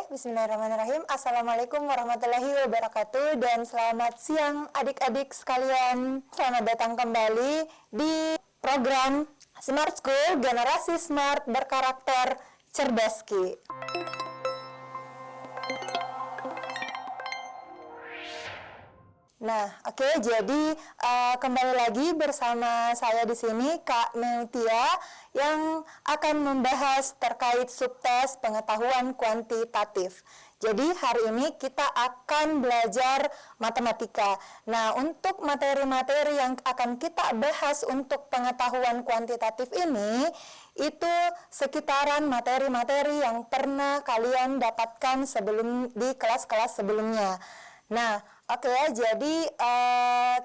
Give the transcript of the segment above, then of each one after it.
Bismillahirrahmanirrahim. Assalamualaikum warahmatullahi wabarakatuh dan selamat siang adik-adik sekalian. Selamat datang kembali di program Smart School Generasi Smart Berkarakter Cerdaski. Nah, oke, jadi kembali lagi bersama saya di sini Kak Meltia yang akan membahas terkait subtes pengetahuan kuantitatif. Jadi hari ini kita akan belajar matematika. Nah, untuk materi-materi yang akan kita bahas untuk pengetahuan kuantitatif ini itu sekitaran materi-materi yang pernah kalian dapatkan sebelum di kelas-kelas sebelumnya. Nah, oke, jadi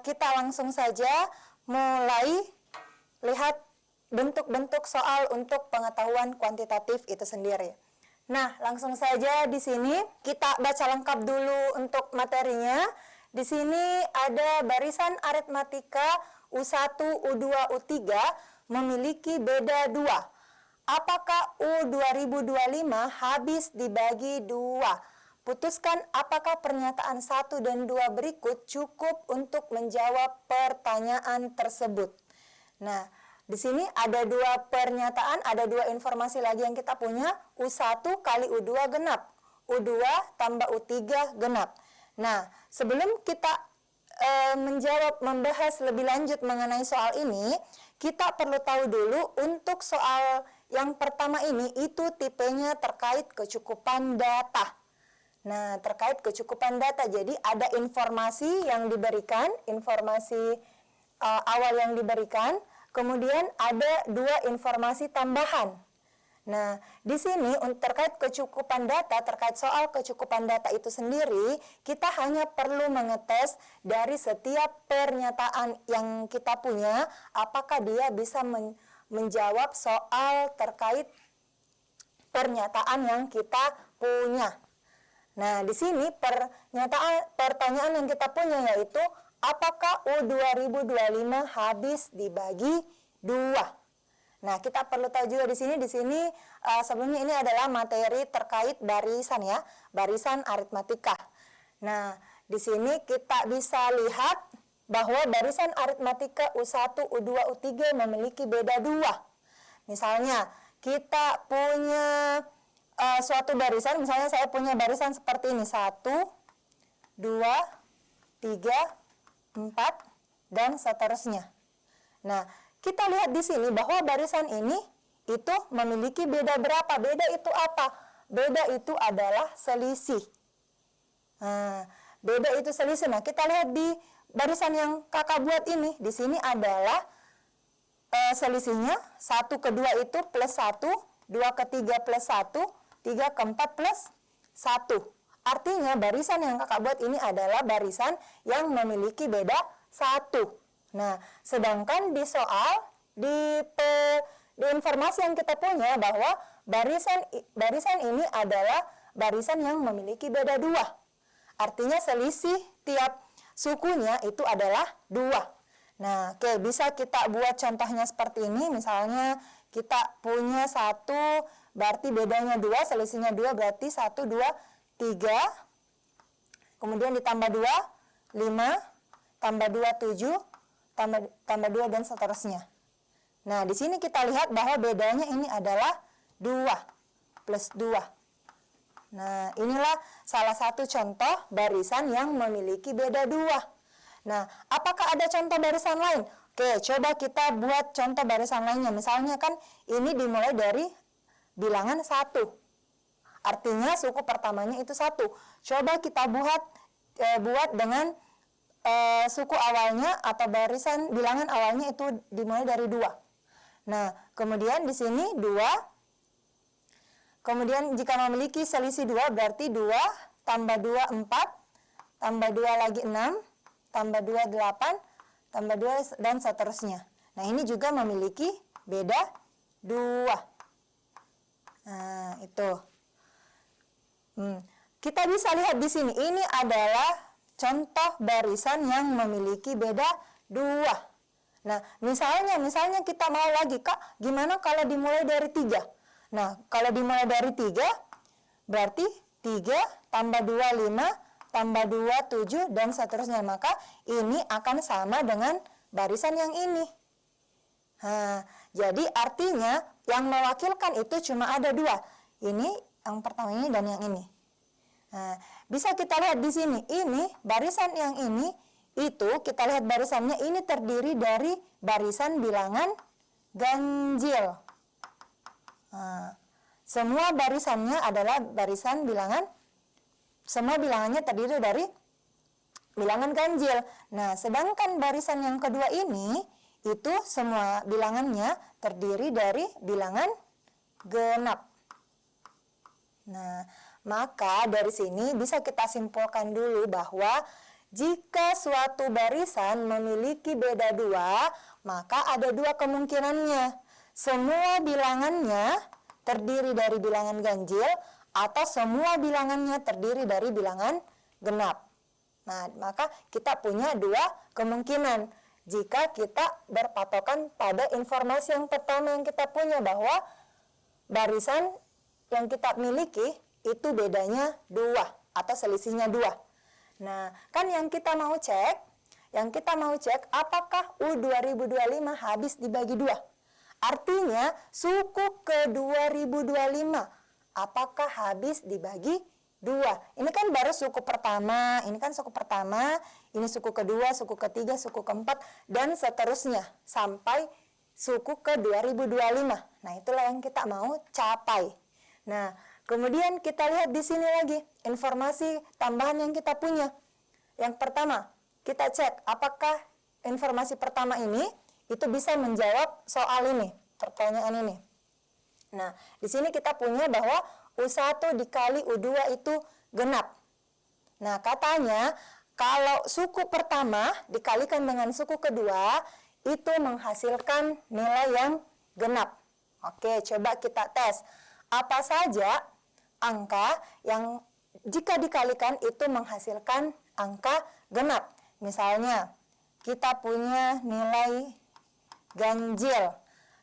kita langsung saja mulai lihat bentuk-bentuk soal untuk pengetahuan kuantitatif itu sendiri. Nah, langsung saja di sini kita baca lengkap dulu untuk materinya. Di sini ada barisan aritmatika U1, U2, U3 memiliki beda 2. Apakah U2025 habis dibagi 2? Putuskan apakah pernyataan 1 dan 2 berikut cukup untuk menjawab pertanyaan tersebut. Nah, di sini ada 2 pernyataan, ada 2 informasi lagi yang kita punya. U1 kali U2 genap, U2 tambah U3 genap. Nah, sebelum kita membahas lebih lanjut mengenai soal ini, kita perlu tahu dulu untuk soal yang pertama ini itu tipenya terkait kecukupan data. Nah, terkait kecukupan data, jadi ada informasi yang diberikan, informasi awal yang diberikan, kemudian ada 2 informasi tambahan. Nah, di sini terkait kecukupan data, terkait soal kecukupan data itu sendiri, kita hanya perlu mengetes dari setiap pernyataan yang kita punya, apakah dia bisa menjawab soal terkait pernyataan yang kita punya. Nah, di sini pertanyaan yang kita punya yaitu apakah U2025 habis dibagi 2? Nah, kita perlu tahu juga di sini sebelumnya ini adalah materi terkait barisan ya, barisan aritmatika. Nah, di sini kita bisa lihat bahwa barisan aritmatika U1, U2, U3 memiliki beda 2. Misalnya, kita punya suatu barisan, misalnya saya punya barisan seperti ini, 1, 2, 3, 4, dan seterusnya. Nah, kita lihat di sini bahwa barisan ini itu memiliki beda berapa? Beda itu apa? Beda itu adalah selisih. Nah, beda itu selisih. Nah, kita lihat di barisan yang kakak buat ini, di sini adalah selisihnya 1 ke 2 itu plus 1, 2 ke 3 plus 1, 3 ke 4 plus 1. Artinya barisan yang kakak buat ini adalah barisan yang memiliki beda 1. Nah, sedangkan di soal, di informasi yang kita punya bahwa barisan ini adalah barisan yang memiliki beda 2. Artinya selisih tiap sukunya itu adalah 2. Nah, oke, bisa kita buat contohnya seperti ini. Misalnya kita punya 1, berarti bedanya 2, selisihnya 2, berarti 1, 2, 3. Kemudian ditambah 2, 5, tambah 2, 7, tambah 2, dan seterusnya. Nah, di sini kita lihat bahwa bedanya ini adalah 2 plus 2. Nah, inilah salah satu contoh barisan yang memiliki beda 2. Nah, apakah ada contoh barisan lain? Oke, coba kita buat contoh barisan lainnya. Misalnya kan ini dimulai dari bilangan 1. Artinya suku pertamanya itu 1. Coba kita buat dengan suku awalnya atau barisan bilangan awalnya itu dimulai dari 2. Nah, kemudian di sini 2. Kemudian jika memiliki selisih 2 berarti 2 tambah 2 4, tambah 2 lagi 6, tambah 2 8, tambah 2 dan seterusnya. Nah, ini juga memiliki beda 2. Nah, itu. Kita bisa lihat di sini, ini adalah contoh barisan yang memiliki beda 2. Nah, misalnya kita mau lagi, Kak, gimana kalau dimulai dari 3? Nah, kalau dimulai dari 3, berarti 3 tambah 2, 5, tambah 2, 7, dan seterusnya. Maka ini akan sama dengan barisan yang ini. Nah, jadi artinya yang mewakilkan itu cuma ada 2. Ini yang pertama ini dan yang ini. Nah, bisa kita lihat di sini. Ini barisan yang ini, itu kita lihat barisannya ini terdiri dari barisan bilangan ganjil. Nah, semua barisannya adalah barisan bilangan, semua bilangannya terdiri dari bilangan ganjil. Nah, sedangkan barisan yang kedua ini, itu semua bilangannya terdiri dari bilangan genap. Nah, maka dari sini bisa kita simpulkan dulu bahwa jika suatu barisan memiliki beda 2, maka ada 2 kemungkinannya. Semua bilangannya terdiri dari bilangan ganjil atau semua bilangannya terdiri dari bilangan genap. Nah, maka kita punya 2 kemungkinan jika kita berpatokan pada informasi yang pertama yang kita punya, bahwa barisan yang kita miliki itu bedanya 2 atau selisihnya 2. Nah, kan yang kita mau cek apakah U2025 habis dibagi 2. Artinya suku ke 2025 apakah habis dibagi 2. Ini kan baru suku pertama, ini kan suku pertama, ini suku kedua, suku ketiga, suku keempat, dan seterusnya sampai suku ke 2025. Nah, itulah yang kita mau capai. Nah, kemudian kita lihat di sini lagi informasi tambahan yang kita punya. Yang pertama, kita cek apakah informasi pertama ini itu bisa menjawab soal ini, pertanyaan ini. Nah, di sini kita punya bahwa U1 dikali U2 itu genap. Nah, katanya kalau suku pertama dikalikan dengan suku kedua itu menghasilkan nilai yang genap. Oke, coba kita tes. Apa saja angka yang jika dikalikan itu menghasilkan angka genap? Misalnya, kita punya nilai ganjil.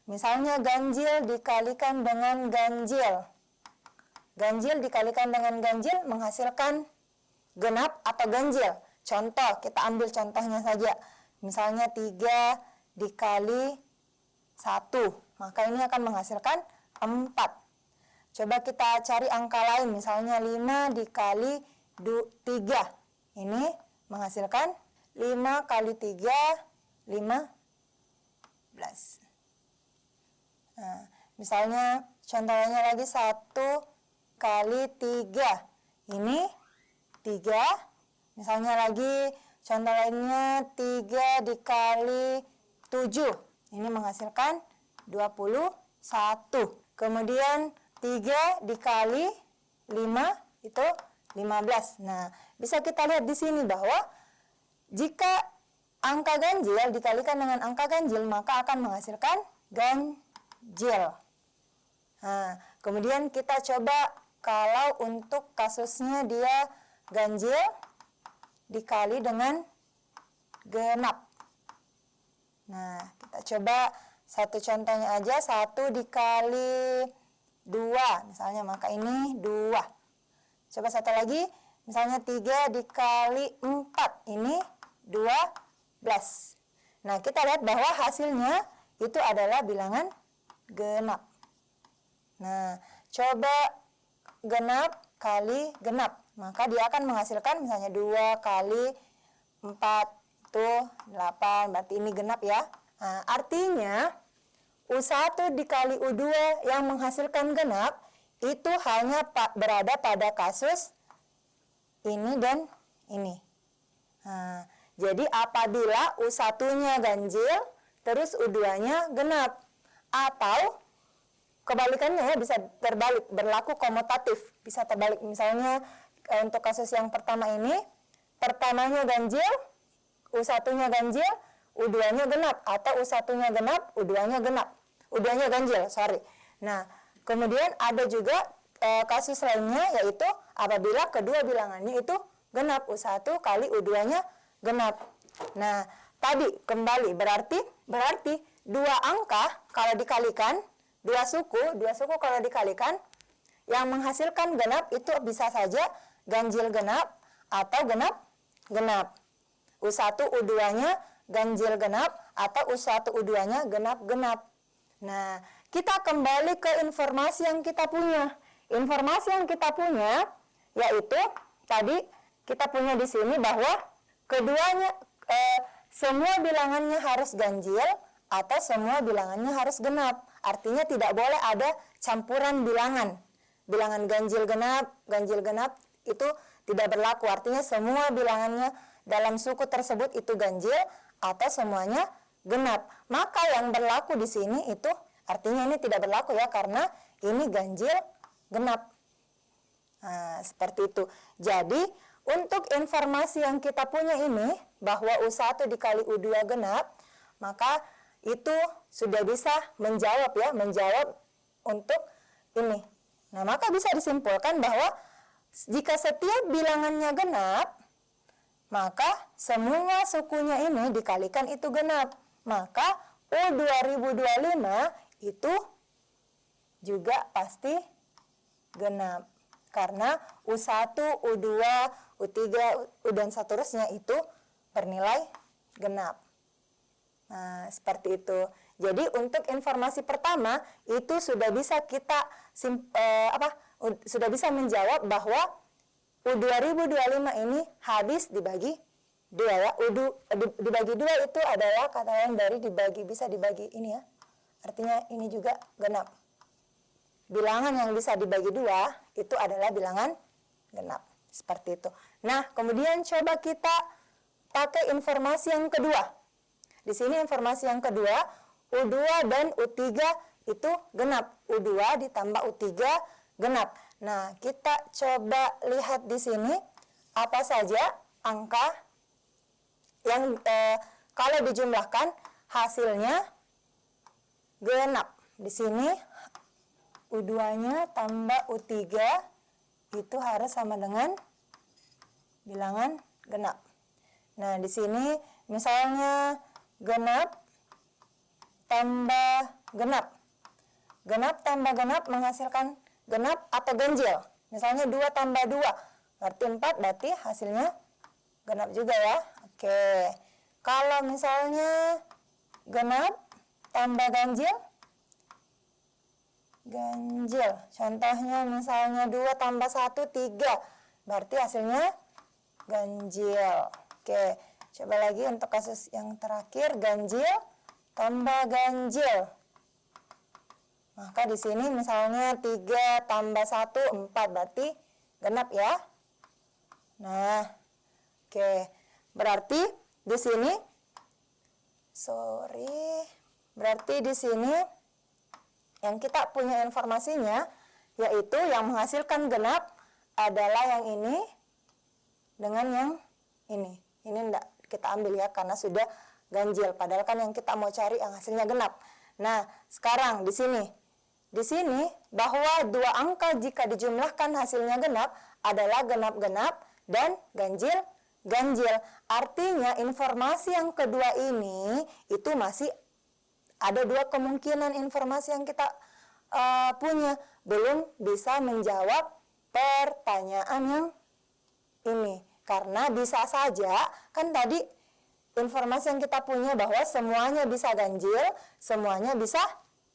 Misalnya ganjil dikalikan dengan ganjil. Ganjil dikalikan dengan ganjil menghasilkan genap atau ganjil. Contoh, kita ambil contohnya saja. Misalnya 3 dikali 1, maka ini akan menghasilkan 4. Coba kita cari angka lain, misalnya 5 dikali 3. Ini menghasilkan 5 kali 3, 15. Nah, misalnya contohnya lagi 1 kali 3. Ini 3. Misalnya lagi contoh lainnya 3 dikali 7. Ini menghasilkan 21. Kemudian 3 dikali 5 itu 15. Nah, bisa kita lihat di sini bahwa jika angka ganjil dikalikan dengan angka ganjil maka akan menghasilkan ganjil. Nah, kemudian kita coba kalau untuk kasusnya dia ganjil dikali dengan genap. Nah, kita coba satu contohnya aja, 1 dikali 2, misalnya, maka ini 2. Coba satu lagi, misalnya 3 dikali 4, ini 12. Nah, kita lihat bahwa hasilnya itu adalah bilangan genap. Nah, coba genap kali genap, maka dia akan menghasilkan misalnya 2 kali 4 itu 8, berarti ini genap ya. Nah, artinya U1 dikali U2 yang menghasilkan genap itu hanya berada pada kasus ini dan ini. Nah, jadi apabila U1-nya ganjil terus U2-nya genap, atau kebalikannya ya, bisa terbalik, berlaku komutatif, bisa terbalik. Misalnya untuk kasus yang pertama ini, pertamanya ganjil, U1-nya ganjil, U2-nya genap, atau U1-nya genap, U2-nya genap, U2-nya ganjil, sorry. Nah, kemudian ada juga kasus lainnya, yaitu apabila kedua bilangannya itu genap, U1 kali U2-nya genap. Nah, tadi kembali berarti dua angka kalau dikalikan, dua suku kalau dikalikan yang menghasilkan genap itu bisa saja ganjil genap atau genap-genap. U1, U2-nya ganjil genap atau U1, U2-nya genap-genap. Nah, kita kembali ke informasi yang kita punya. Informasi yang kita punya yaitu tadi kita punya di sini bahwa keduanya semua bilangannya harus ganjil atau semua bilangannya harus genap. Artinya tidak boleh ada campuran bilangan. Bilangan ganjil genap itu tidak berlaku. Artinya semua bilangannya dalam suku tersebut itu ganjil atau semuanya genap. Maka yang berlaku di sini itu artinya ini tidak berlaku ya, karena ini ganjil genap. Nah, seperti itu. Jadi, untuk informasi yang kita punya ini, bahwa U1 dikali U2 genap, maka itu sudah bisa menjawab ya, menjawab untuk ini. Nah, maka bisa disimpulkan bahwa jika setiap bilangannya genap, maka semua sukunya ini dikalikan itu genap. Maka U2025 itu juga pasti genap. Karena U1, U2, U3, dan seterusnya itu bernilai genap. Nah, seperti itu. Jadi untuk informasi pertama itu sudah bisa kita sudah bisa menjawab bahwa U2025 ini habis dibagi 2 ya. Dibagi 2 itu adalah kata yang dari dibagi, bisa dibagi ini ya. Artinya ini juga genap. Bilangan yang bisa dibagi 2 itu adalah bilangan genap. Seperti itu. Nah, kemudian coba kita pakai informasi yang kedua. Di sini informasi yang kedua, U2 dan U3 itu genap. U2 ditambah U3 genap. Nah, kita coba lihat di sini apa saja angka yang kalau dijumlahkan hasilnya genap. Di sini U2-nya tambah U3 itu harus sama dengan bilangan genap. Nah, di sini misalnya genap tambah genap. Genap tambah genap menghasilkan genap atau ganjil. Misalnya 2 tambah 2 berarti 4, berarti hasilnya genap juga ya. Oke. Kalau misalnya genap tambah ganjil, contohnya misalnya 2 tambah 1, 3. Berarti hasilnya ganjil. Oke, coba lagi untuk kasus yang terakhir, ganjil tambah ganjil. Maka di sini misalnya 3 tambah 1, 4. Berarti genap ya. Nah, oke. Berarti di sini berarti di sini yang kita punya informasinya yaitu yang menghasilkan genap adalah yang ini dengan yang ini. Ini enggak kita ambil ya karena sudah ganjil. Padahal kan yang kita mau cari yang hasilnya genap. Nah, sekarang di sini bahwa 2 angka jika dijumlahkan hasilnya genap adalah genap-genap dan ganjil. Artinya informasi yang kedua ini itu masih ada 2 kemungkinan informasi yang kita punya. Belum bisa menjawab pertanyaan yang ini. Karena bisa saja, kan tadi informasi yang kita punya bahwa semuanya bisa ganjil, semuanya bisa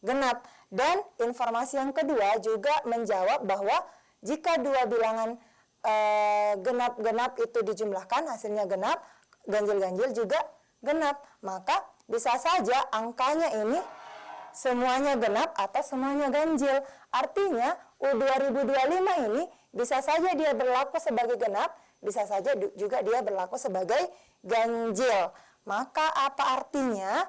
genap. Dan informasi yang kedua juga menjawab bahwa jika 2 bilangan genap-genap itu dijumlahkan, hasilnya genap, ganjil-ganjil juga genap. Maka bisa saja angkanya ini semuanya genap atau semuanya ganjil. Artinya U2025 ini bisa saja dia berlaku sebagai genap, bisa saja juga dia berlaku sebagai ganjil. Maka apa artinya?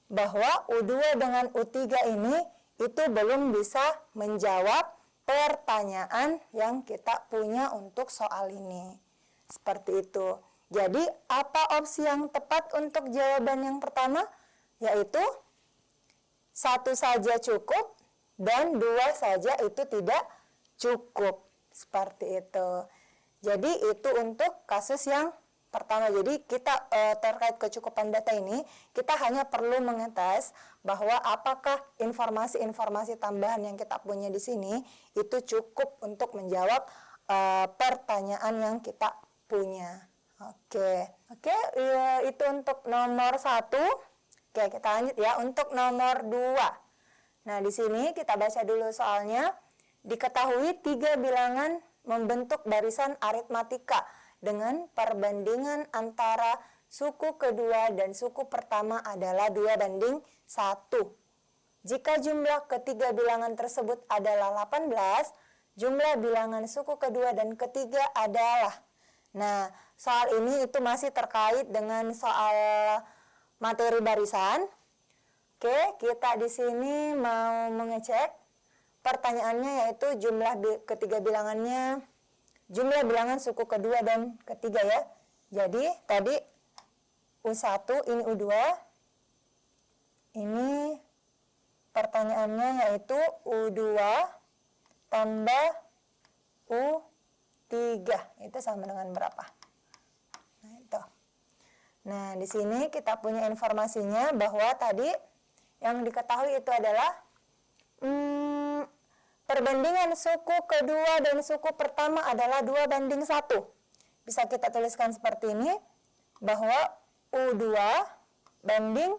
Bahwa U2 dengan U3 ini itu belum bisa menjawab pertanyaan yang kita punya untuk soal ini. Seperti itu. Jadi, apa opsi yang tepat untuk jawaban yang pertama? Yaitu 1 saja cukup dan 2 saja itu tidak cukup. Seperti itu. Jadi, itu untuk kasus yang pertama. Jadi kita terkait kecukupan data ini, kita hanya perlu mengetes bahwa apakah informasi-informasi tambahan yang kita punya di sini itu cukup untuk menjawab pertanyaan yang kita punya. Oke, itu untuk nomor 1. Oke, kita lanjut ya untuk nomor 2. Nah, di sini kita baca dulu soalnya. Diketahui 3 bilangan membentuk barisan aritmatika dengan perbandingan antara suku kedua dan suku pertama adalah 2:1. Jika jumlah ketiga bilangan tersebut adalah 18, jumlah bilangan suku kedua dan ketiga adalah. Nah, soal ini itu masih terkait dengan soal materi barisan. Oke, kita di sini mau mengecek. Pertanyaannya yaitu jumlah ketiga bilangannya, jumlah bilangan suku kedua dan ketiga ya. Jadi tadi U1, ini U2. Ini pertanyaannya yaitu U2 tambah U3. Itu sama dengan berapa? Nah, itu. Nah, di sini kita punya informasinya bahwa tadi yang diketahui itu adalah perbandingan suku kedua dan suku pertama adalah 2:1. Bisa kita tuliskan seperti ini, bahwa U2 banding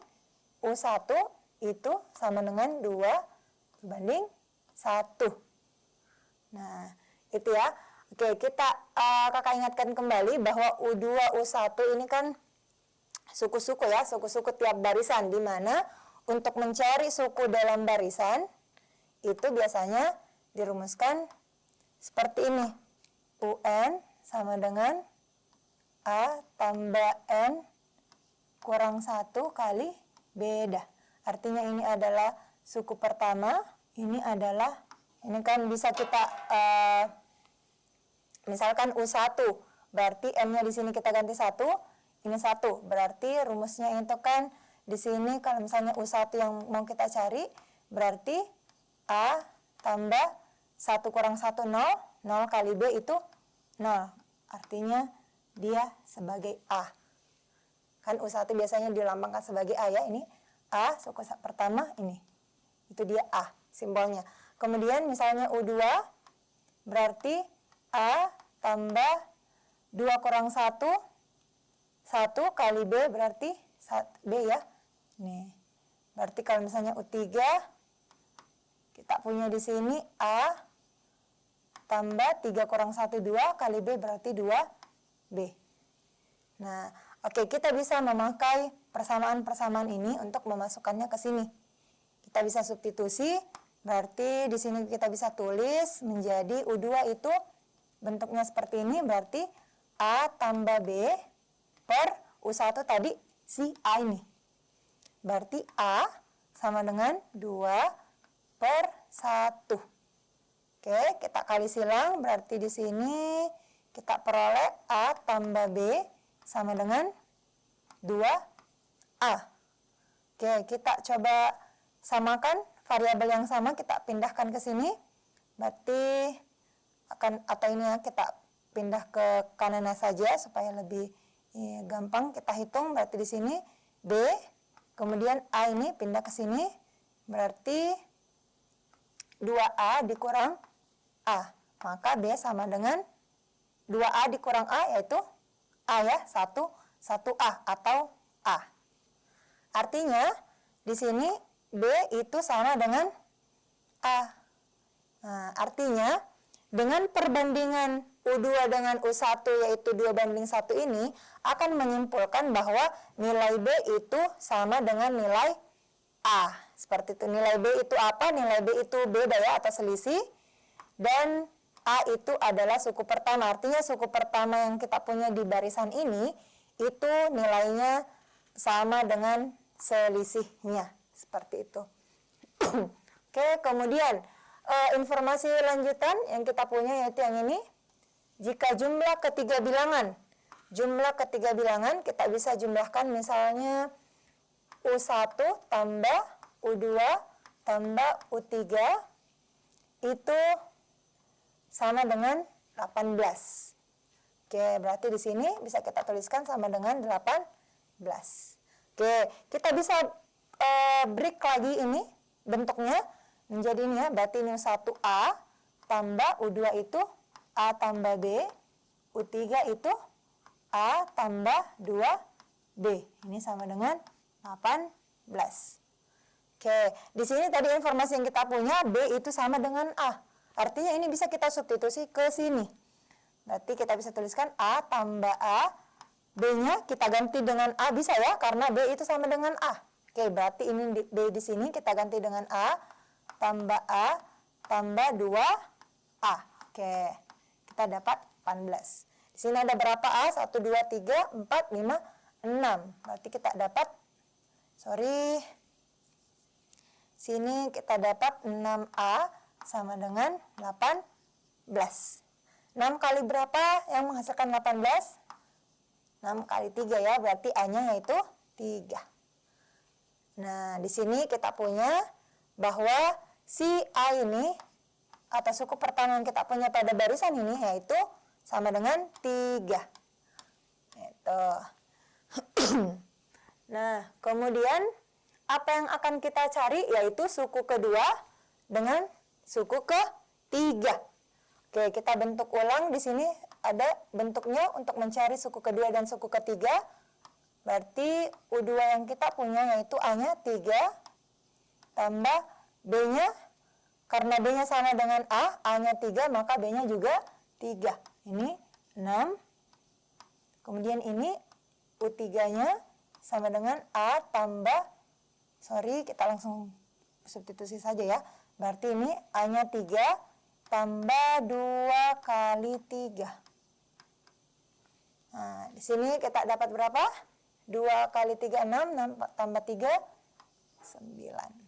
U1 itu sama dengan 2:1. Nah, itu ya. Oke, kita kakak ingatkan kembali bahwa U2, U1 ini kan suku-suku ya, suku-suku tiap barisan, di mana untuk mencari suku dalam barisan itu biasanya dirumuskan seperti ini. UN sama dengan A tambah N kurang 1 kali beda. Artinya ini adalah suku pertama, ini kan bisa kita misalkan U1, berarti M-nya di sini kita ganti 1, ini 1. Berarti rumusnya itu kan di sini kalau misalnya U1 yang mau kita cari, berarti A tambah 1 kurang 1, 0. 0 kali B itu 0. Artinya dia sebagai A. Kan U1 biasanya dilambangkan sebagai A ya. Ini A, suku pertama ini. Itu dia A, simbolnya. Kemudian misalnya U2, berarti A tambah 2 kurang 1. 1 kali B berarti B ya. Nih. Berarti kalau misalnya U3, kita punya di sini A tambah 3 kurang 1, 2 kali B berarti 2B. Nah, oke, kita bisa memakai persamaan-persamaan ini untuk memasukkannya ke sini. Kita bisa substitusi, berarti di sini kita bisa tulis menjadi U2 itu bentuknya seperti ini, berarti A tambah B per U1 tadi si A ini. Berarti A sama dengan 2/1. Oke, kita kali silang, berarti di sini kita peroleh A tambah B sama dengan 2A. Oke, kita coba samakan variabel yang sama, kita pindahkan ke sini. Berarti atau ini ya, kita pindah ke kanan saja supaya lebih gampang kita hitung. Berarti di sini B, kemudian A ini pindah ke sini, berarti 2A dikurang A. Maka B sama dengan 2A dikurang A, yaitu A ya, 1A atau A. Artinya di sini B itu sama dengan A. Nah, artinya dengan perbandingan U2 dengan U1 yaitu 2:1 ini akan menyimpulkan bahwa nilai B itu sama dengan nilai A. Seperti itu. Nilai B itu apa? Nilai B itu beda ya atau selisih. Dan A itu adalah suku pertama. Artinya suku pertama yang kita punya di barisan ini itu nilainya sama dengan selisihnya. Seperti itu. Oke, kemudian informasi lanjutan yang kita punya yaitu yang ini. Jika jumlah ketiga bilangan kita bisa jumlahkan misalnya U1 tambah U2 tambah U3 itu sama dengan 18. Oke, berarti di sini bisa kita tuliskan sama dengan 18. Oke, kita bisa break lagi ini bentuknya menjadi ini ya, berarti ini 1A tambah U2 itu A tambah B, U3 itu A tambah 2B. Ini sama dengan 18. Oke, di sini tadi informasi yang kita punya B itu sama dengan A. Artinya ini bisa kita substitusi ke sini. Berarti kita bisa tuliskan A tambah A, B-nya kita ganti dengan A bisa ya, karena B itu sama dengan A. Oke, berarti ini B di sini kita ganti dengan A tambah 2A. Oke, kita dapat 18. Di sini ada berapa A? 1, 2, 3, 4, 5, 6. Berarti kita dapat, sini kita dapat 6A sama dengan 18. 6 kali berapa yang menghasilkan 18? 6 kali 3 ya, berarti A-nya yaitu 3. Nah, di sini kita punya bahwa si A ini atau suku pertama yang kita punya pada barisan ini yaitu sama dengan 3. Gitu. Nah, kemudian apa yang akan kita cari yaitu suku kedua dengan suku ketiga. Oke, kita bentuk ulang di sini. Ada bentuknya untuk mencari suku kedua dan suku ketiga. Berarti U2 yang kita punya yaitu A-nya 3 tambah B-nya, karena B-nya sama dengan A, A-nya 3, maka B-nya juga 3. Ini 6. Kemudian ini U3-nya sama dengan A tambah, kita langsung substitusi saja ya. Berarti ini A-nya 3 tambah 2 kali 3. Nah, di sini kita dapat berapa? 2 kali 3, 6, tambah 3, 9.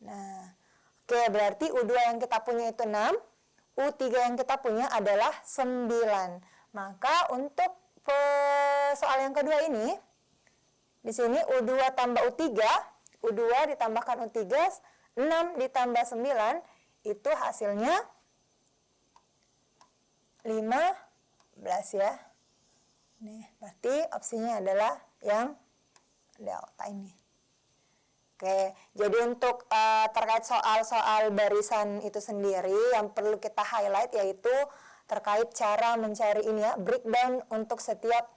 Nah, oke, berarti U2 yang kita punya itu 6, U3 yang kita punya adalah 9. Maka untuk soal yang kedua ini, di sini U2 tambah U3, U2 ditambahkan U3, 6 ditambah 9, itu hasilnya 15 ya. Nih, berarti opsinya adalah yang delta ini. Oke, jadi untuk terkait soal-soal barisan itu sendiri yang perlu kita highlight yaitu terkait cara mencari ini ya, breakdown untuk setiap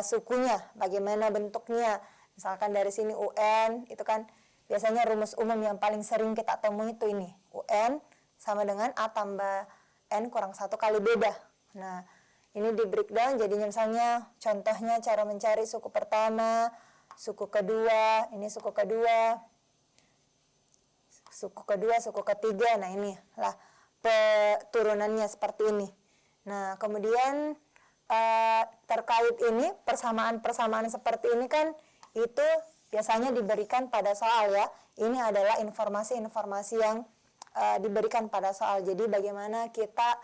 sukunya, bagaimana bentuknya. Misalkan dari sini UN, itu kan biasanya rumus umum yang paling sering kita temui itu ini. UN sama dengan A tambah N kurang 1 kali beda. Nah, ini di breakdown jadinya misalnya contohnya cara mencari suku pertama, suku kedua, ini suku kedua, suku ketiga. Nah, ini lah turunannya seperti ini. Nah, kemudian terkait ini persamaan-persamaan seperti ini kan itu biasanya diberikan pada soal ya. Ini adalah informasi-informasi yang diberikan pada soal. Jadi bagaimana kita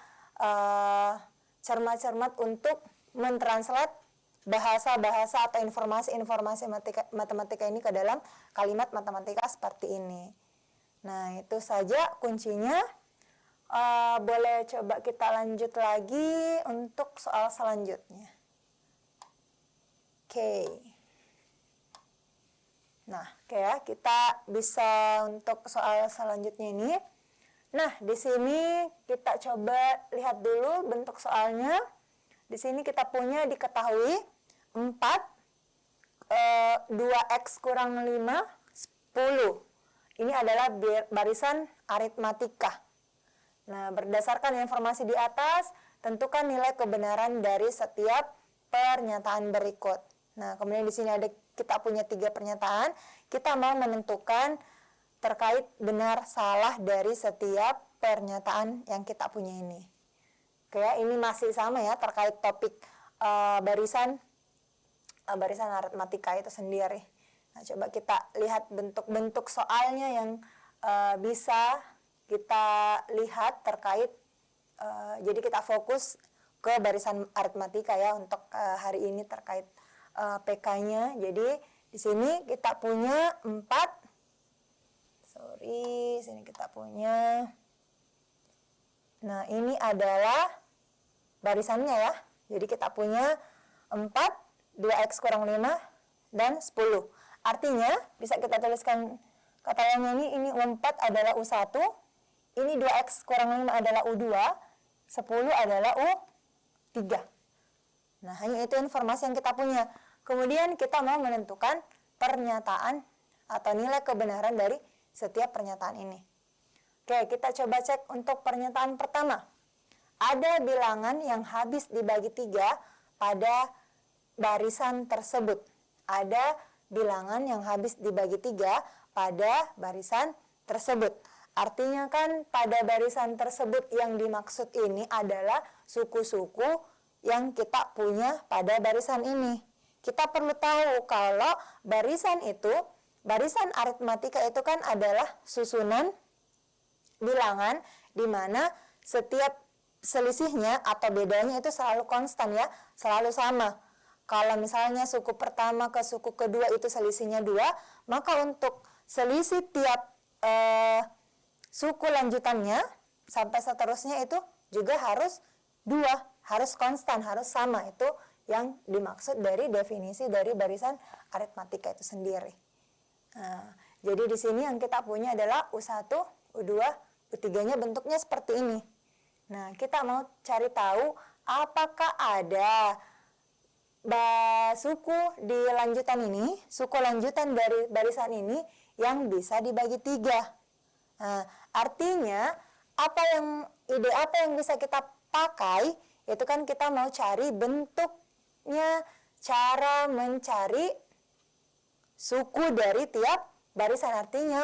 cermat-cermat untuk mentranslate bahasa-bahasa atau informasi-informasi matematika ini ke dalam kalimat matematika seperti ini. Nah, itu saja kuncinya. Boleh coba kita lanjut lagi untuk soal selanjutnya. Oke. Nah, ya, kita bisa untuk soal selanjutnya ini. Nah, di sini kita coba lihat dulu bentuk soalnya. Di sini kita punya diketahui 4, 2x kurang 5, 10. Ini adalah barisan aritmatika. Nah, berdasarkan informasi di atas, tentukan nilai kebenaran dari setiap pernyataan berikut. Nah, kemudian di sini kita punya 3 pernyataan. Kita mau menentukan terkait benar salah dari setiap pernyataan yang kita punya ini. Oke, ini masih sama ya terkait topik barisan aritmatika itu sendiri. Nah, coba kita lihat bentuk-bentuk soalnya yang bisa kita lihat terkait. Jadi kita fokus ke barisan aritmatika ya untuk hari ini terkait PK-nya. Jadi di sini kita punya 4. Sini kita punya. Nah, ini adalah barisannya ya. Jadi kita punya 4, 2x kurang 5, dan 10. Artinya bisa kita tuliskan kata lainnya ini U4 adalah U1, ini 2x kurang 5 adalah U2, 10 adalah U3. Nah, hanya itu informasi yang kita punya. Kemudian kita mau menentukan pernyataan atau nilai kebenaran dari setiap pernyataan ini. Oke, kita coba cek untuk pernyataan pertama. Ada bilangan yang habis dibagi 3 pada barisan tersebut. Ada bilangan yang habis dibagi 3 pada barisan tersebut. Artinya kan pada barisan tersebut yang dimaksud ini adalah suku-suku yang kita punya pada barisan ini. Kita perlu tahu kalau barisan itu, barisan aritmatika itu kan adalah susunan bilangan di mana setiap selisihnya atau bedanya itu selalu konstan ya, selalu sama. Kalau misalnya suku pertama ke suku kedua itu selisihnya 2, maka untuk selisih tiap suku lanjutannya sampai seterusnya itu juga harus 2, harus konstan, harus sama. Itu yang dimaksud dari definisi dari barisan aritmatika itu sendiri. Nah, jadi di sini yang kita punya adalah U1, U2, U3-nya bentuknya seperti ini. Nah, kita mau cari tahu apakah ada suku di lanjutan ini, suku lanjutan dari barisan ini yang bisa dibagi 3. Nah, artinya ide apa yang bisa kita pakai, itu kan kita mau cari bentuknya, cara mencari suku dari tiap barisan. Artinya,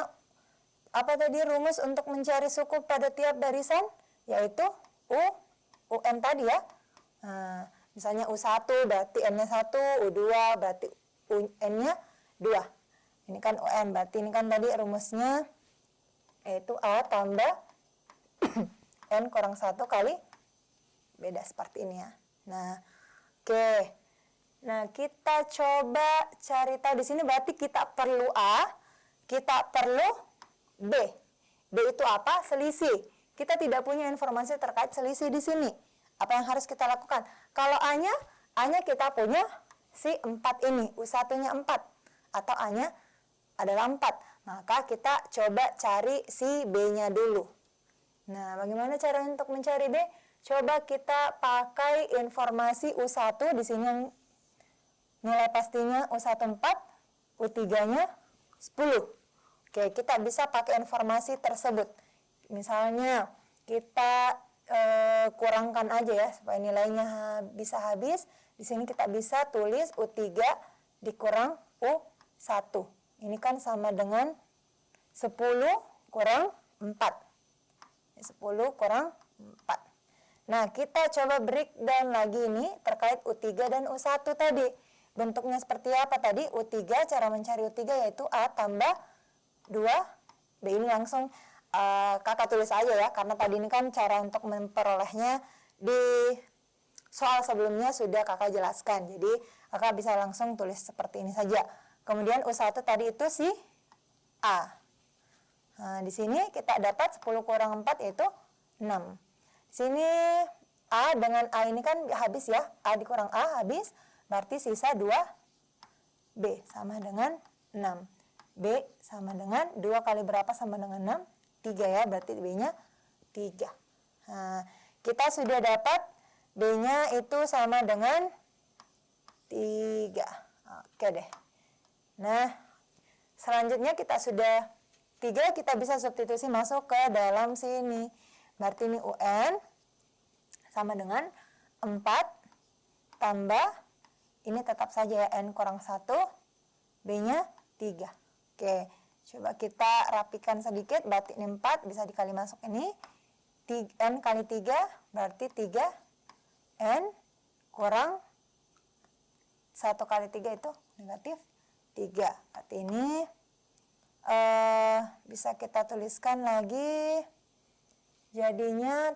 apa tadi rumus untuk mencari suku pada tiap barisan? Yaitu UN tadi ya. Nah, misalnya U1 berarti N-nya 1, U2 berarti UN-nya 2. Ini kan UN, berarti ini kan tadi rumusnya yaitu A tambah N kurang 1 kali beda seperti ini ya. Nah, oke. Nah, kita coba cari tahu di sini berarti kita perlu A, kita perlu B. B itu apa? Selisih. Kita tidak punya informasi terkait selisih di sini. Apa yang harus kita lakukan? Kalau A-nya kita punya si 4 ini, U1-nya 4 atau A-nya adalah 4. Maka kita coba cari si B-nya dulu. Nah, bagaimana cara untuk mencari B? Coba kita pakai informasi U1 di sini yang nilai pastinya U1 4, U3-nya 10. Oke, kita bisa pakai informasi tersebut. Misalnya kita kurangkan aja ya supaya nilainya bisa habis. Di sini kita bisa tulis U3 dikurang U1. Ini kan sama dengan 10 kurang 4. 10 kurang 4. Nah, kita coba breakdown lagi ini terkait U3 dan U1 tadi. Bentuknya seperti apa tadi? U3, cara mencari U3 yaitu A tambah 2B. Ini langsung kakak tulis aja ya, karena tadi ini kan cara untuk memperolehnya di soal sebelumnya sudah kakak jelaskan. Jadi kakak bisa langsung tulis seperti ini saja. Kemudian U1 tadi itu si A. Nah, di sini kita dapat 10 kurang 4 yaitu 6. Di sini A dengan A ini kan habis ya. A dikurang A habis, berarti sisa 2B sama dengan 6. B sama dengan 2 kali berapa sama dengan 6? 3 ya, berarti B-nya 3. Nah, kita sudah dapat B-nya itu sama dengan 3. Oke deh. Nah, selanjutnya kita sudah 3, kita bisa substitusi masuk ke dalam sini. Berarti ini UN sama dengan 4 tambah, ini tetap saja ya, N kurang 1, B-nya 3. Oke. Coba kita rapikan sedikit, berarti ini 4 bisa dikali masuk ini. N kali 3 berarti 3 N kurang 1 kali 3 itu negatif 3. Berarti ini bisa kita tuliskan lagi. Jadinya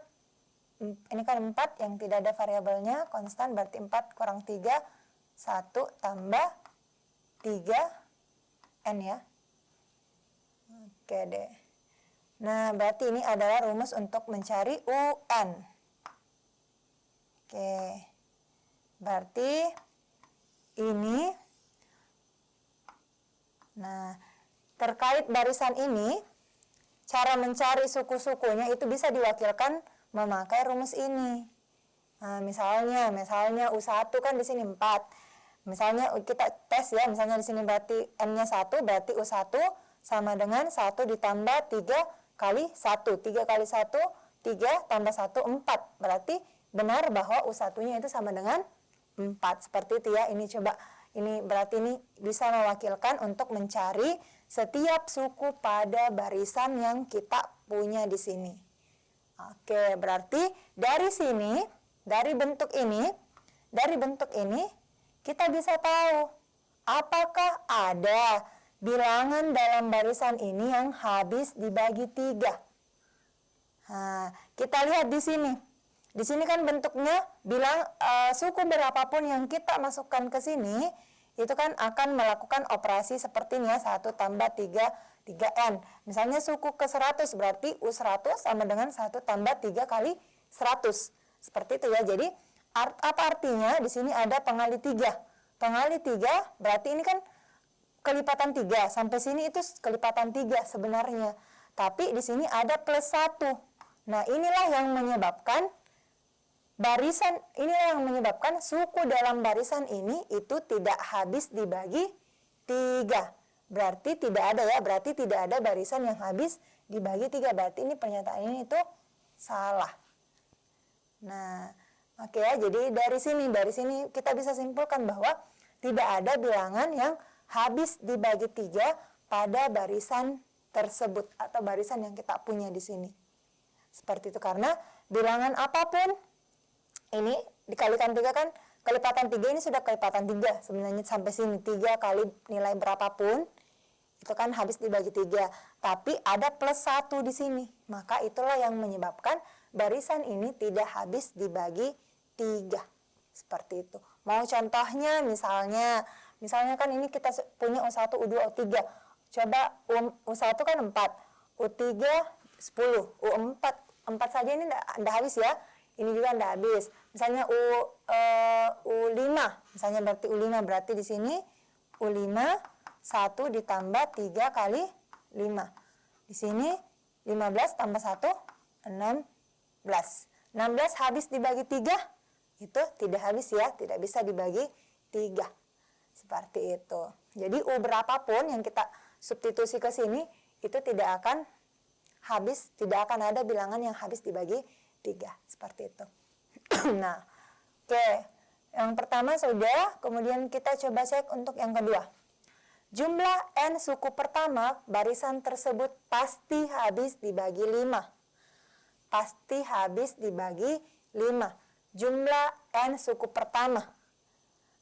ini kan 4 yang tidak ada variabelnya, konstan, berarti 4 kurang 3, 1 tambah 3 N ya. Oke deh. Nah, berarti ini adalah rumus untuk mencari UN. Oke, berarti ini. Nah, terkait barisan ini, cara mencari suku-sukunya itu bisa diwakilkan memakai rumus ini. Nah, misalnya U1 kan di sini 4. Misalnya kita tes ya, misalnya di sini berarti N-nya 1, berarti U1 sama dengan 1 ditambah 3 kali 1. 3 kali 1, 3 tambah 1, 4. Berarti benar bahwa U1-nya itu sama dengan 4. Seperti itu ya. Ini coba, ini berarti ini bisa mewakilkan untuk mencari setiap suku pada barisan yang kita punya di sini. Oke, berarti dari sini, dari bentuk ini kita bisa tahu apakah ada bilangan dalam barisan ini yang habis dibagi 3. Nah, kita lihat di sini. Di sini kan bentuknya suku berapapun yang kita masukkan ke sini, itu kan akan melakukan operasi seperti ini ya, 1 tambah 3, 3N. Misalnya suku ke 100 berarti U100 sama dengan 1 tambah 3 kali 100. Seperti itu ya. Jadi apa artinya? Di sini ada pengali 3. Pengali 3 berarti ini kan kelipatan 3. Sampai sini itu kelipatan 3 sebenarnya. Tapi di sini ada plus 1. Nah, inilah yang menyebabkan suku dalam barisan ini itu tidak habis dibagi 3. Berarti tidak ada ya, berarti tidak ada barisan yang habis dibagi 3. Berarti ini pernyataan ini itu salah. Nah, oke ya, jadi dari sini kita bisa simpulkan bahwa tidak ada bilangan yang habis dibagi 3 pada barisan tersebut atau barisan yang kita punya di sini. Seperti itu, karena bilangan apapun ini dikalikan 3 kan, kelipatan 3 ini sudah kelipatan 3 sebenarnya sampai sini, 3 kali nilai berapapun itu kan habis dibagi 3, tapi ada plus 1 di sini, maka itulah yang menyebabkan barisan ini tidak habis dibagi 3. Seperti itu. Mau contohnya misalnya kan ini kita punya U1, U2, U3. Coba U1 kan 4, U3 10, U4 saja ini enggak habis ya. Ini juga enggak habis. Misalnya U5, misalnya berarti U5 berarti di sini U5 1 ditambah 3 kali 5. Di sini 15 tambah 1 16. 16 habis dibagi 3 itu tidak habis ya, tidak bisa dibagi 3. Seperti itu. Jadi U berapapun yang kita substitusi ke sini itu tidak akan habis, tidak akan ada bilangan yang habis dibagi 3. Seperti itu. Nah, oke. Yang pertama sudah, kemudian kita coba cek untuk yang kedua. Jumlah N suku pertama barisan tersebut pasti habis dibagi 5. Pasti habis dibagi 5. Jumlah N suku pertama.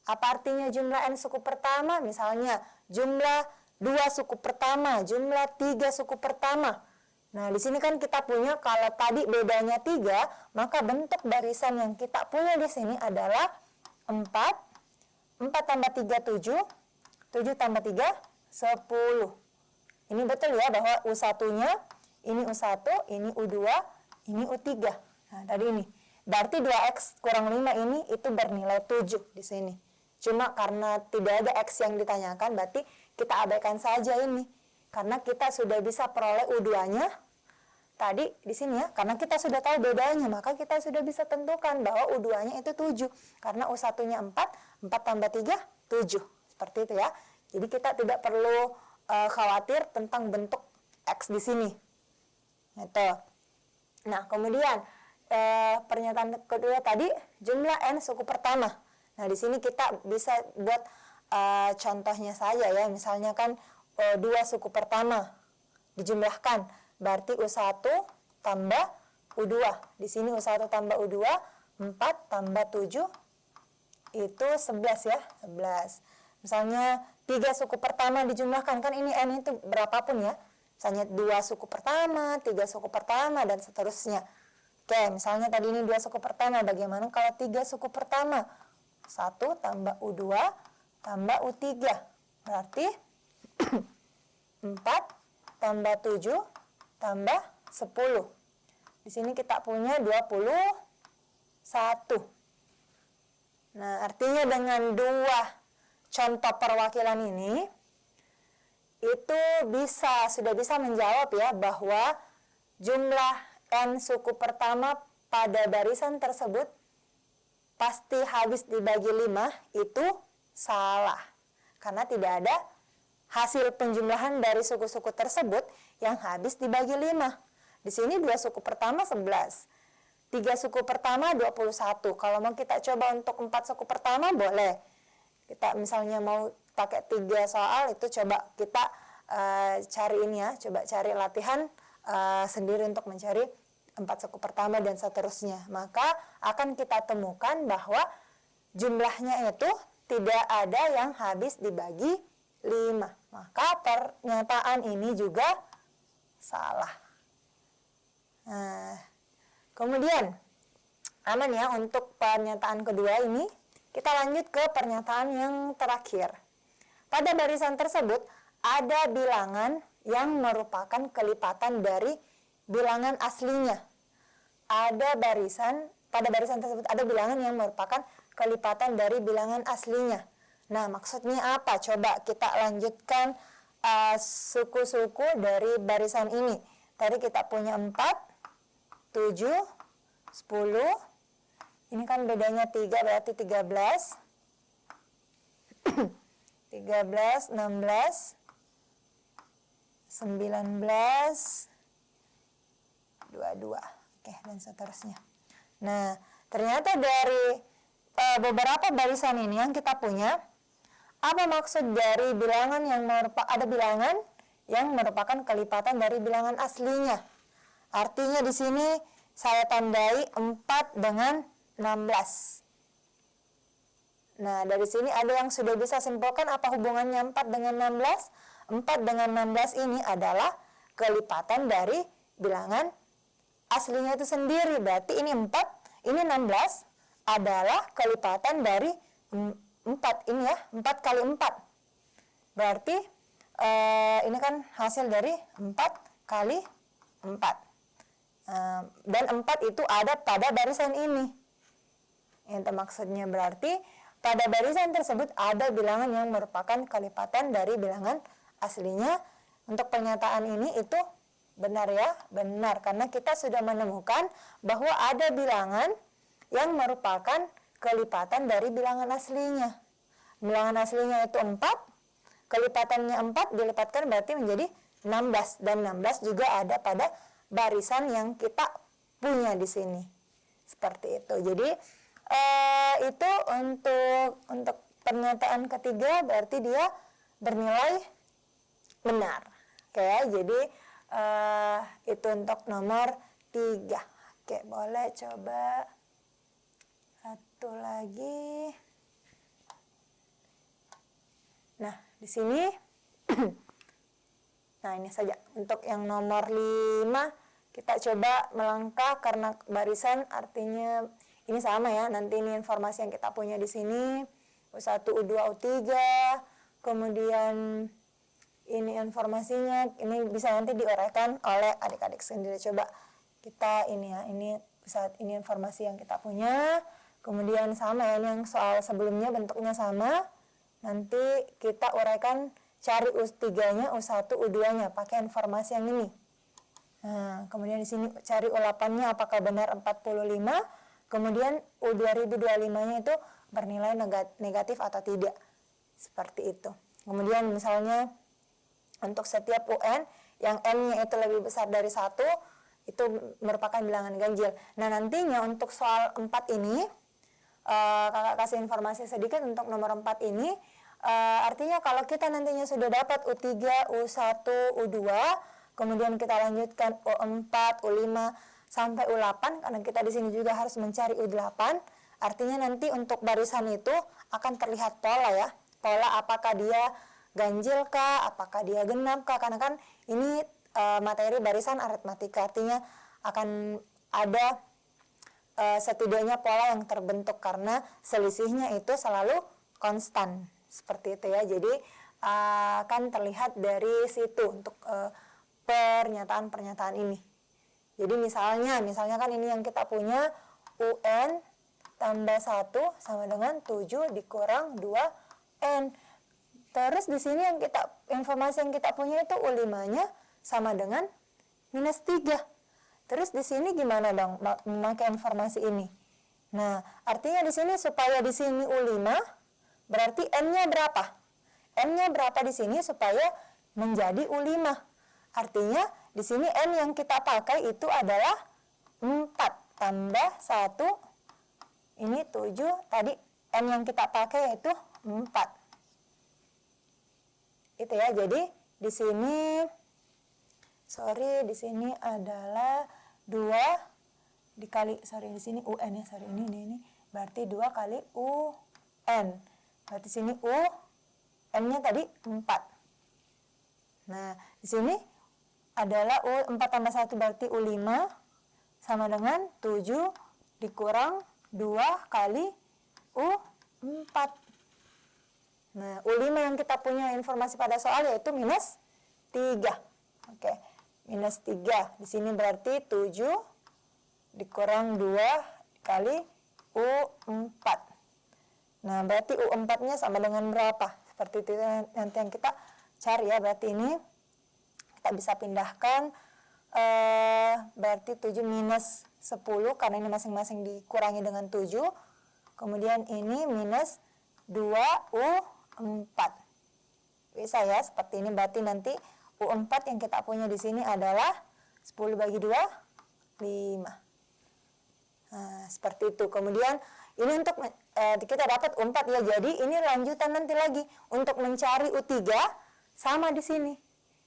Apa artinya jumlah N suku pertama? Misalnya jumlah 2 suku pertama, jumlah 3 suku pertama. Nah, di sini kan kita punya, kalau tadi bedanya 3, maka bentuk barisan yang kita punya di sini adalah 4. 4 tambah 3, 7. 7 tambah 3, 10. Ini betul ya, bahwa U1-nya, ini U1, ini U2, ini U3. Nah, tadi ini. Berarti 2X kurang 5 ini itu bernilai 7 di sini. Cuma karena tidak ada X yang ditanyakan, berarti kita abaikan saja ini. Karena kita sudah bisa peroleh U2-nya tadi di sini ya. Karena kita sudah tahu bedanya, maka kita sudah bisa tentukan bahwa U2-nya itu 7. Karena U1-nya 4, 4 tambah 3, 7. Seperti itu ya. Jadi kita tidak perlu khawatir tentang bentuk X di sini. Gitu. Nah, kemudian pernyataan kedua tadi, jumlah N suku pertama. Nah, di sini kita bisa buat contohnya saja ya. Misalnya kan 2 suku pertama dijumlahkan, berarti U1 tambah U2. Di sini U1 tambah U2, 4 tambah 7 itu 11 ya, 11. Misalnya 3 suku pertama dijumlahkan, kan ini N itu berapapun ya. Misalnya 2 suku pertama, 3 suku pertama, dan seterusnya. Oke, misalnya tadi ini 2 suku pertama, bagaimana kalau 3 suku pertama? 1 tambah U2 tambah U3. Berarti 4 tambah 7 tambah 10. Di sini kita punya 21. Nah, artinya dengan dua contoh perwakilan ini, itu sudah bisa menjawab ya bahwa jumlah N suku pertama pada barisan tersebut pasti habis dibagi 5 itu salah. Karena tidak ada hasil penjumlahan dari suku-suku tersebut yang habis dibagi 5. Di sini 2 suku pertama 11. 3 suku pertama 21. Kalau mau kita coba untuk 4 suku pertama boleh. Kita misalnya mau pakai 3 soal itu coba kita cari ini ya, coba cari latihan sendiri untuk mencari 4 suku pertama dan seterusnya. Maka akan kita temukan bahwa jumlahnya itu tidak ada yang habis dibagi 5. Maka pernyataan ini juga salah. Nah, kemudian aman ya untuk pernyataan kedua ini. Kita lanjut ke pernyataan yang terakhir. Pada barisan tersebut ada bilangan yang merupakan kelipatan dari bilangan aslinya. Pada barisan tersebut ada bilangan yang merupakan kelipatan dari bilangan aslinya. Nah, maksudnya apa? Coba kita lanjutkan suku-suku dari barisan ini. Tadi kita punya 4, 7, 10. Ini kan bedanya 3, berarti 13. 13, 16, 19, 22. Oke, dan seterusnya. Nah, ternyata dari beberapa barisan ini yang kita punya, apa maksud dari bilangan ada bilangan yang merupakan kelipatan dari bilangan aslinya? Artinya di sini saya tandai 4 dengan 16. Nah, dari sini ada yang sudah bisa simpulkan apa hubungannya 4 dengan 16? 4 dengan 16 ini adalah kelipatan dari bilangan aslinya itu sendiri. Berarti ini 4, ini 16 adalah kelipatan dari 4. Ini ya, 4 kali 4. Berarti ini kan hasil dari 4 kali 4. Dan 4 itu ada pada barisan ini. Itu maksudnya berarti pada barisan tersebut ada bilangan yang merupakan kelipatan dari bilangan aslinya. Untuk pernyataan ini itu benar ya, benar. Karena kita sudah menemukan bahwa ada bilangan yang merupakan kelipatan dari bilangan aslinya. Bilangan aslinya itu 4, kelipatannya 4 dilipatkan berarti menjadi 16. Dan 16 juga ada pada barisan yang kita punya di sini. Seperti itu. Jadi itu untuk pernyataan ketiga berarti dia bernilai benar. Oke, jadi itu untuk nomor 3. Oke, boleh coba satu lagi. Nah, di sini nah ini saja untuk yang nomor 5 kita coba melangkah karena barisan artinya ini sama ya, nanti ini informasi yang kita punya di sini, U1, U2, U3, kemudian ini informasinya, ini bisa nanti diuraikan oleh adik-adik sendiri. Coba kita ini ya, ini informasi yang kita punya, kemudian sama ya, ini yang soal sebelumnya bentuknya sama, nanti kita uraikan cari U3-nya, U1, U2-nya, pakai informasi yang ini. Nah, kemudian di sini cari U8-nya apakah benar 45, kemudian U2025-nya itu bernilai negatif atau tidak. Seperti itu. Kemudian misalnya untuk setiap UN yang N-nya itu lebih besar dari 1, itu merupakan bilangan ganjil. Nah, nantinya untuk soal 4 ini, kakak kasih informasi sedikit untuk nomor 4 ini, artinya kalau kita nantinya sudah dapat U3, U1, U2, kemudian kita lanjutkan U4, U5, sampai U8, karena kita di sini juga harus mencari U8, artinya nanti untuk barisan itu akan terlihat pola ya, pola apakah dia ganjil kah, apakah dia genap kah, karena kan ini materi barisan aritmatika, artinya akan ada setidaknya pola yang terbentuk karena selisihnya itu selalu konstan, seperti itu ya. Jadi akan terlihat dari situ untuk pernyataan-pernyataan ini. Jadi misalnya kan ini yang kita punya UN tambah 1 sama dengan 7 dikurang 2N. Terus di sini informasi yang kita punya itu U5-nya sama dengan minus 3. Terus di sini gimana dong memakai informasi ini? Nah, artinya di sini supaya di sini U5, berarti N-nya berapa? N-nya berapa di sini supaya menjadi U5? Artinya di sini N yang kita pakai itu adalah 4 tambah 1, ini 7, tadi N yang kita pakai yaitu 4. Itu ya, jadi di sini, di sini adalah 2 dikali, di sini UN ya, ini, berarti 2 kali UN. Berarti sini U, N-nya tadi 4. Nah, di sini adalah U 4 tambah 1 berarti U5 sama dengan 7 dikurang 2 kali U4. Nah, U5 yang kita punya informasi pada soal yaitu minus 3. Oke, minus 3. Di sini berarti 7 dikurang 2 kali U4. Nah, berarti U4-nya sama dengan berapa? Seperti itu nanti yang kita cari ya. Berarti ini kita bisa pindahkan, berarti 7 minus 10 karena ini masing-masing dikurangi dengan 7. Kemudian ini minus 2U4. Bisa ya, seperti ini. Berarti nanti U4 yang kita punya di sini adalah 10 bagi 2, 5. Nah, seperti itu. Kemudian ini untuk kita dapat U4 ya. Jadi ini lanjutan nanti lagi untuk mencari U3 sama di sini.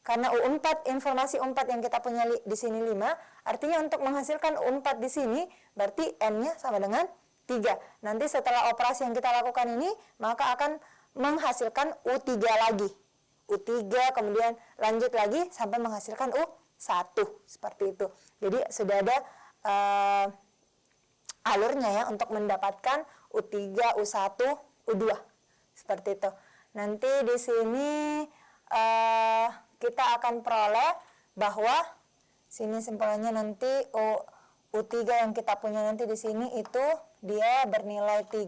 Karena U4, informasi U4 yang kita punya di sini 5, artinya untuk menghasilkan U4 di sini berarti N-nya sama dengan 3. Nanti setelah operasi yang kita lakukan ini, maka akan menghasilkan U3 lagi. U3 kemudian lanjut lagi sampai menghasilkan U1. Seperti itu. Jadi sudah ada alurnya ya untuk mendapatkan U3, U1, U2. Seperti itu. Nanti di sini kita akan peroleh bahwa sini simpulannya nanti U3 yang kita punya nanti di sini itu dia bernilai 3.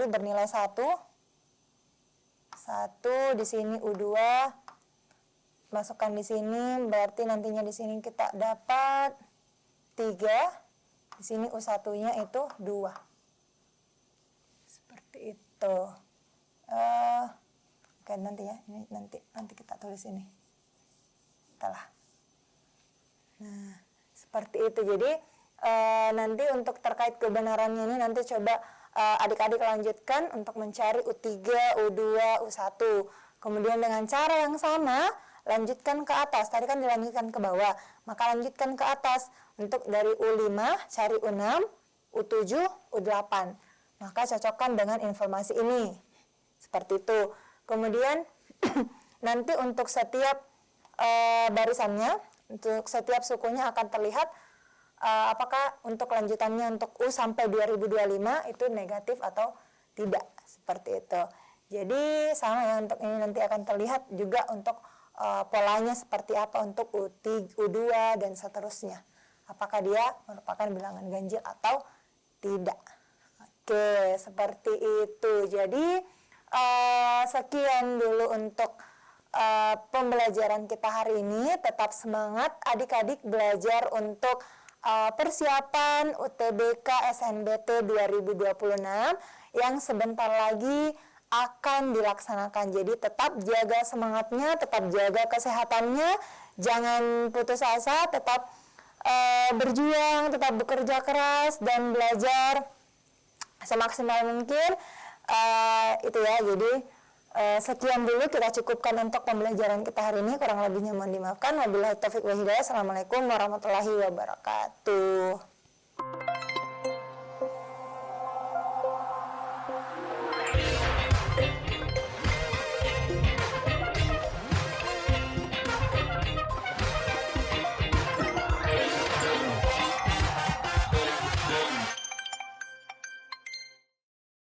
Bernilai 1. 1 di sini U2 masukkan di sini, berarti nantinya di sini kita dapat 3. Di sini U1-nya itu 2. Seperti itu. Oke, nanti ya. Ini nanti kita tulis ini. Setelah. Nah, seperti itu. Jadi nanti untuk terkait kebenarannya ini nanti coba adik-adik lanjutkan untuk mencari U3, U2, U1. Kemudian dengan cara yang sama lanjutkan ke atas. Tadi kan dilanjutkan ke bawah. Maka lanjutkan ke atas. Untuk dari U5 cari U6, U7, U8. Maka cocokkan dengan informasi ini. Seperti itu. Kemudian nanti untuk setiap barisannya, untuk setiap sukunya akan terlihat apakah untuk lanjutannya untuk U sampai 2025 itu negatif atau tidak. Seperti itu. Jadi sama ya, untuk ini nanti akan terlihat juga untuk polanya seperti apa untuk U3, U2 dan seterusnya. Apakah dia merupakan bilangan ganjil atau tidak. Oke, seperti itu. Jadi sekian dulu untuk pembelajaran kita hari ini. Tetap semangat adik-adik belajar untuk persiapan UTBK SNBT 2026 yang sebentar lagi akan dilaksanakan. Jadi tetap jaga semangatnya, tetap jaga kesehatannya, jangan putus asa, tetap berjuang, tetap bekerja keras dan belajar semaksimal mungkin. Itu ya, jadi sekian dulu kita cukupkan untuk pembelajaran kita hari ini. Kurang lebihnya mohon dimaafkan. Wabillahi taufiq wal hidayah. Assalamualaikum warahmatullahi wabarakatuh.